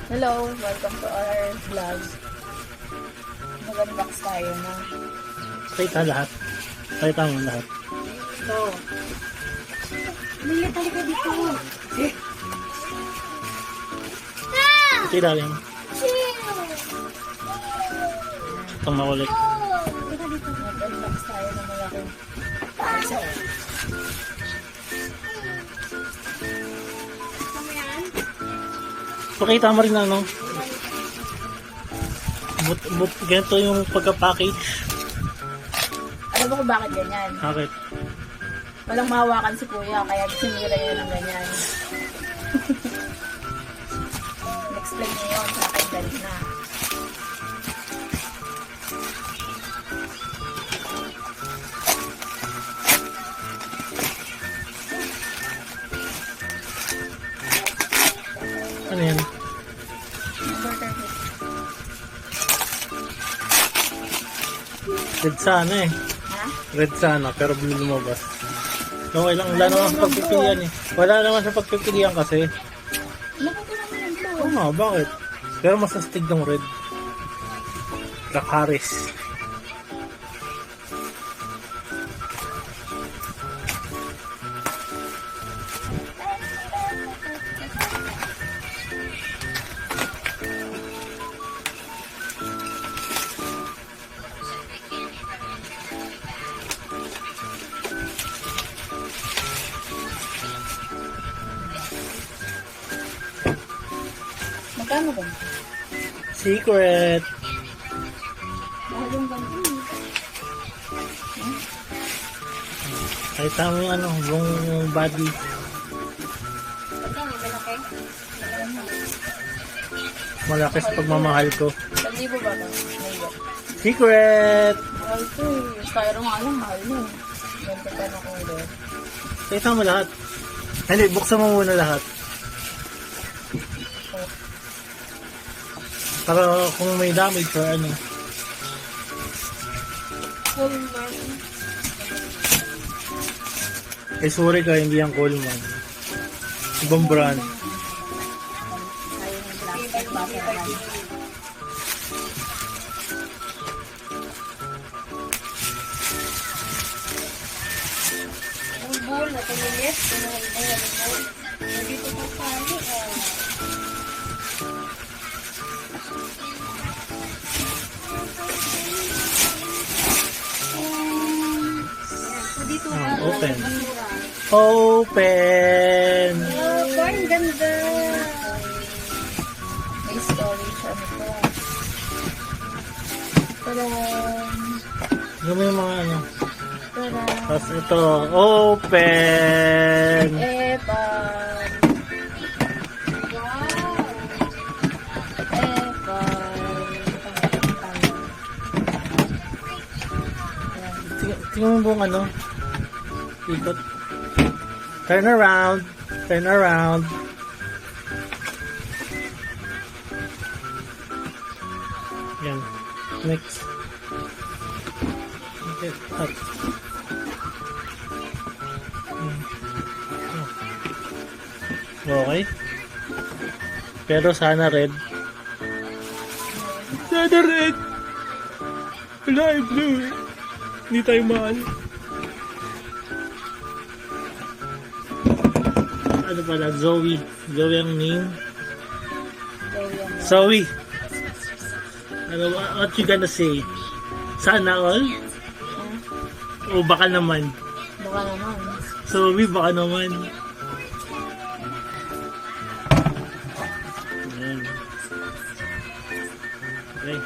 Hello, welcome to our vlog. Mag-unbox tayo na. Pakita lahat. Pakita mo lahat. Ito. Lili talaga dito. Pakita rin. Itong makulit. Dito dito. Mag-unbox tayo ng malaking parcel. Pakita mo rin ano. Ganito yung pagka-package. Alam mo kung bakit ganyan? Bakit? Walang mahawakan si kuya, kaya sinira niya ng ganyan. Explain niyo yun sa akin, galit na. Ano yan? Number 30. Red sana eh. Ha? Red sana, pero blue lumabas. Okay lang, wala naman sa pagpipilian eh. Wala naman sa pagpipilian kasi. Nakakula mo yung blue. Oo nga, bakit? Pero mas astig ng red. Black Harris. Magkano ba? Secret. Mahal yung ganito. Kahit mo yung ano, yung body. Magkano? Malaki? Malaki sa pagmamahal ko. 1,000 ba ito? Maybe. Secret! Mahal ito eh. Styro nga lang, mahal mo. Ganito pa na kung doon. Pakita mo lahat. Hindi, buksan mo muna lahat. Para kung may damage or ano. Eh sorry ka, hindi yung Coleman. Ibang brand. Ayun yung plastic buffer. Bulbul na tumilit. Dito po tayo. Dito Open. Open! Oh, parang ganda. May storage ano to. Tadaan. Yung may mga ano. Tadaan. Tapos ito, open! Epan. Wow. Epan. Tingnan mo buong ano. Ikot. Turn around. Turn around. Yan. Next. Okay. Up. Okay. Pero sana red. Sana red. Wala ay blue. Hindi tayo mahal. Ano pala? Zoe. Zoe ang name. Zoe. Ano, what you gonna say? Sana all? O baka naman? Baka naman. Zoe, baka naman. Ayan. Okay.